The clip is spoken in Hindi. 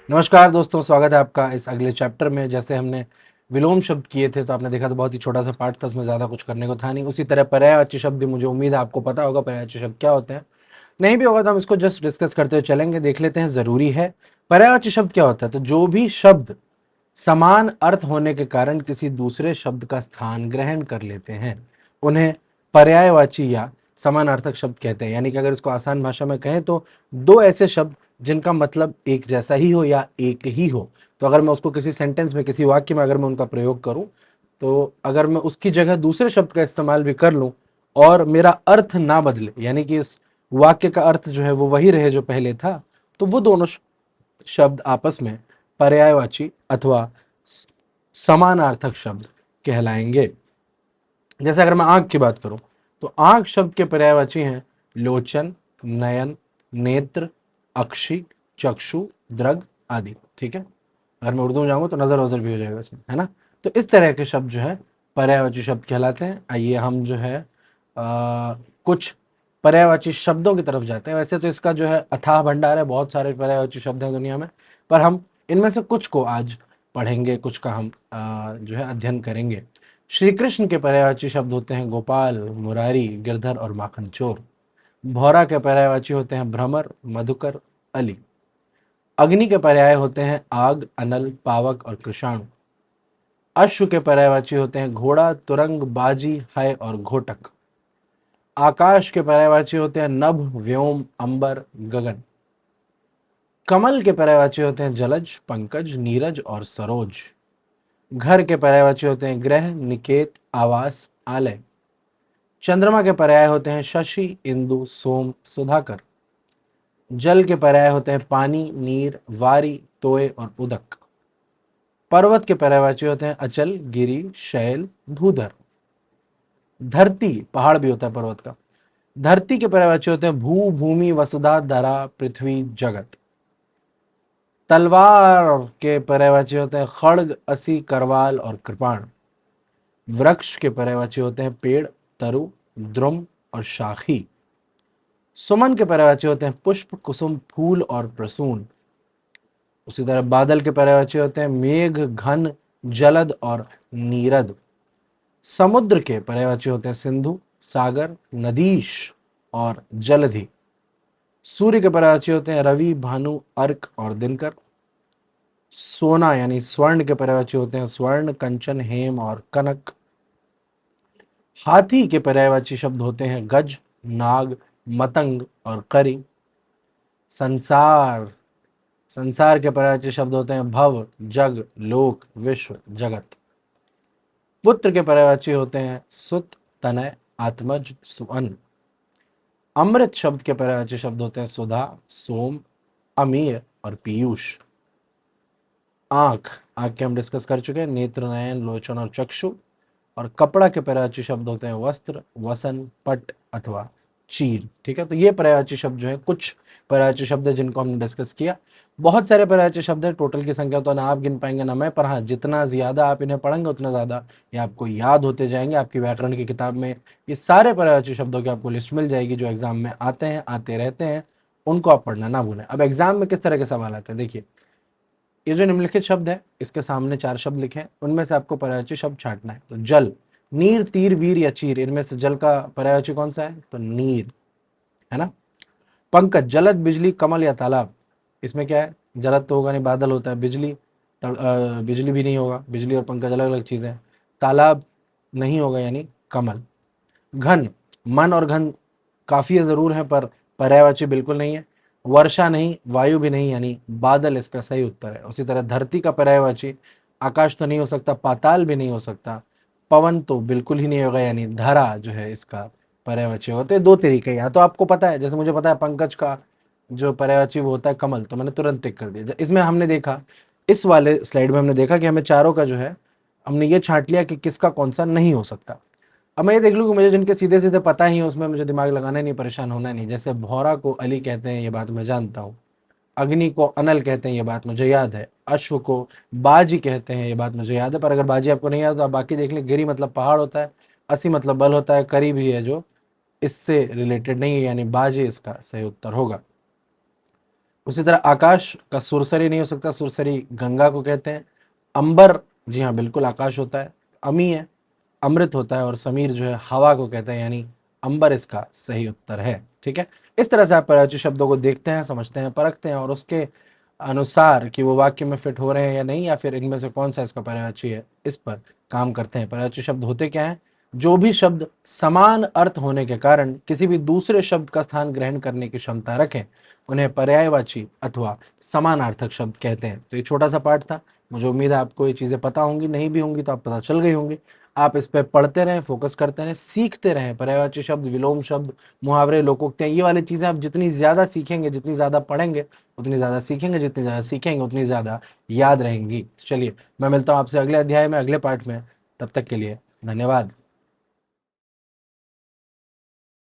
नमस्कार दोस्तों, स्वागत है आपका इस अगले चैप्टर में। जैसे हमने विलोम शब्द किए थे तो आपने देखा था बहुत ही छोटा सा पार्ट था, उसमें ज़्यादा कुछ करने को था नहीं। उसी तरह पर्यायवाची शब्द भी मुझे उम्मीद है आपको पता होगा पर्यायवाची शब्द क्या होते हैं। नहीं भी होगा तो हम इसको जस्ट डिस्कस करते हुए चलेंगे, देख लेते हैं, ज़रूरी है। पर्यायवाची शब्द क्या होता है? तो जो भी शब्द समान अर्थ होने के कारण किसी दूसरे शब्द का स्थान ग्रहण कर लेते हैं उन्हें पर्यायवाची या समानार्थक शब्द कहते हैं। यानी कि अगर इसको आसान भाषा में कहें तो दो ऐसे शब्द जिनका मतलब एक जैसा ही हो या एक ही हो, तो अगर मैं उसको किसी सेंटेंस में, किसी वाक्य में अगर मैं उनका प्रयोग करूं, तो अगर मैं उसकी जगह दूसरे शब्द का इस्तेमाल भी कर लूं और मेरा अर्थ ना बदले, यानी कि इस वाक्य का अर्थ जो है वो वही रहे जो पहले था, तो वो दोनों शब्द आपस में पर्यायवाची अथवा समानार्थक शब्द कहलाएंगे। जैसे अगर मैं आंख की बात करूं तो आंख शब्द के पर्यायवाची हैं लोचन, नयन, नेत्र, अक्षि, चक्षु, दृग आदि। ठीक है, अगर मैं उर्दू में जाऊंगा तो नजर वजर भी हो जाएगा इसमें, है ना। तो इस तरह के शब्द जो है पर्यायवाची शब्द कहलाते हैं। आइए हम जो है कुछ पर्यायवाची शब्दों की तरफ जाते हैं। वैसे तो इसका जो है अथाह भंडार है, बहुत सारे पर्यायवाची शब्द हैं दुनिया में, पर हम इनमें से कुछ को आज पढ़ेंगे, कुछ का हम जो है अध्ययन करेंगे। श्री कृष्ण के पर्यायवाची शब्द होते हैं गोपाल, मुरारी, गिरधर और माखन चोर। भौरा के पर्यायवाची होते हैं भ्रमर, मधुकर, अली। अग्नि के पर्याय होते हैं आग, अनल, पावक और कृषाणु। अश्व के पर्यायवाची होते हैं घोड़ा, तुरंग, बाजी, हय और घोटक। आकाश के पर्यायवाची होते हैं नभ, व्योम, अंबर, गगन। कमल के पर्यायवाची होते हैं जलज, पंकज, नीरज और सरोज। घर के पर्यायवाची होते हैं गृह, निकेत, आवास, आलय। चंद्रमा के पर्याय होते हैं शशि, इंदु, सोम, सुधाकर। जल के पर्याय होते हैं पानी, नीर, वारी, तोय और उदक। पर्वत के पर्यायवाची होते हैं अचल, गिरी, शैल, भूधर। धरती, पहाड़ भी होता है पर्वत का। धरती के पर्यायवाची होते हैं भू, भूमि, वसुधा, धरा, पृथ्वी, जगत। तलवार के पर्यायवाची होते हैं खड्ग, असी, करवाल और कृपाण। वृक्ष के पर्यायवाची होते हैं पेड़, तरु, द्रुम और शाखी। सुमन के पर्यायवाची होते हैं पुष्प, कुसुम, फूल और प्रसून। उसी तरह बादल के पर्यायवाची होते हैं मेघ, घन, जलद और नीरद। समुद्र के पर्यायवाची होते हैं सिंधु, सागर, नदीश और जलधि। सूर्य के पर्यायवाची होते हैं रवि, भानु, अर्क और दिनकर। सोना यानी स्वर्ण के पर्यायवाची होते हैं स्वर्ण, कंचन, हेम और कनक। हाथी के पर्यायवाची शब्द होते हैं गज, नाग, मतंग और करी। संसार संसार के पर्यायवाची शब्द होते हैं भव, जग, लोक, विश्व, जगत। पुत्र के पर्यायवाची होते हैं सुत, तनय, आत्मज, सुअन। अमृत शब्द के पर्यायवाची शब्द होते हैं सुधा, सोम, अमीय और पीयूष। आंख आंख के हम डिस्कस कर चुके हैं, नेत्र, नयन, लोचन और चक्षु। और कपड़ा के पर्यायवाची शब्द होते हैं वस्त्र, वसन, पट अथवा चीर। ठीक है, तो ये पर्यायवाची शब्द जो है, कुछ पर्यायवाची शब्द है जिनको हमने डिस्कस किया। बहुत सारे पर्यायवाची शब्द है, टोटल की संख्या तो ना आप गिन पाएंगे ना मैं, पर हाँ, जितना ज्यादा आप इन्हें पढ़ेंगे उतना ज्यादा ये आपको याद होते जाएंगे। आपकी व्याकरण की किताब में ये सारे पर्यायवाची शब्दों की आपको लिस्ट मिल जाएगी जो एग्जाम में आते हैं, आते रहते हैं। उनको आप पढ़ना ना भूलें। अब एग्जाम में किस तरह के सवाल आते हैं, देखिए, ये जो निम्नलिखित शब्द है, इसके सामने चार शब्द लिखे हैं, उनमें से आपको पर्यायवाची शब्द छांटना है। तो जल, नीर, तीर, वीर या चीर, इनमें से जल का पर्यायवाची कौन सा है? तो नीर, है ना। पंकज, जलद, बिजली, कमल या तालाब, इसमें क्या है? जलद तो होगा नहीं, बादल होता है। बिजली, बिजली भी नहीं होगा, बिजली और पंकज अलग अलग चीजें हैं। तालाब नहीं होगा, यानी कमल। घन, मन और घन काफी जरूर है पर पर्यायवाची बिल्कुल नहीं है। वर्षा नहीं, वायु भी नहीं, यानी बादल इसका सही उत्तर है। उसी तरह धरती का पर्यायवाची आकाश तो नहीं हो सकता, पाताल भी नहीं हो सकता, पवन तो बिल्कुल ही नहीं होगा, यानी धरा जो है इसका पर्यायवाची होता है। दो तरीके हैं, या तो आपको पता है, जैसे मुझे पता है पंकज का जो पर्यायवाची वो होता है कमल, तो मैंने तुरंत टिक कर दिया। इसमें हमने देखा, इस वाले स्लाइड में हमने देखा कि हमें चारों का जो है, हमने ये छांट लिया कि किसका कौन सा नहीं हो सकता। अब मैं ये देख लूँ कि मुझे जिनके सीधे सीधे पता ही है उसमें मुझे दिमाग लगाना नहीं, परेशान होना नहीं। जैसे भौरा को अली कहते हैं, ये बात मैं जानता हूँ। अग्नि को अनल कहते हैं, ये बात मुझे याद है। अश्व को बाजी कहते हैं, ये बात मुझे याद है। पर अगर बाजी आपको नहीं याद तो आप बाकी देख लें। गिरी मतलब पहाड़ होता है, असी मतलब बल होता है, करी भी है जो इससे रिलेटेड नहीं है, यानी बाजी इसका सही उत्तर होगा। उसी तरह आकाश का सुरसरी नहीं हो सकता, सुरसरी गंगा को कहते हैं। अंबर, जी हाँ बिल्कुल आकाश होता है। अमी है, अमृत होता है। और समीर जो है हवा को कहते हैं, यानी अंबर इसका सही उत्तर है। ठीक है, इस तरह से आप पर्यायवाची शब्दों को देखते हैं, समझते हैं, परखते हैं और उसके अनुसार कि वो वाक्य में फिट हो रहे हैं या नहीं, या फिर इनमें से कौन सा इसका पर्यायवाची है, इस पर काम करते हैं। पर्यायवाची शब्द होते क्या हैं? जो भी शब्द समान अर्थ होने के कारण किसी भी दूसरे शब्द का स्थान ग्रहण करने की क्षमता रखें, उन्हें पर्यायवाची अथवा समानार्थक शब्द कहते हैं। तो ये छोटा सा पाठ था, मुझे उम्मीद है आपको ये चीज़ें पता होंगी, नहीं भी होंगी तो आप पता चल गई होंगी। आप इस पे पढ़ते रहें, फोकस करते रहें, सीखते रहें। पर्यायवाची शब्द, विलोम शब्द, मुहावरे, लोकोक्तियाँ, ये वाली चीज़ें आप जितनी ज़्यादा सीखेंगे, जितनी ज़्यादा पढ़ेंगे, उतनी ज़्यादा सीखेंगे, जितनी ज़्यादा सीखेंगे उतनी ज़्यादा याद रहेंगी। चलिए, मैं मिलता हूँ आपसे अगले अध्याय में, अगले पाठ में। तब तक के लिए धन्यवाद।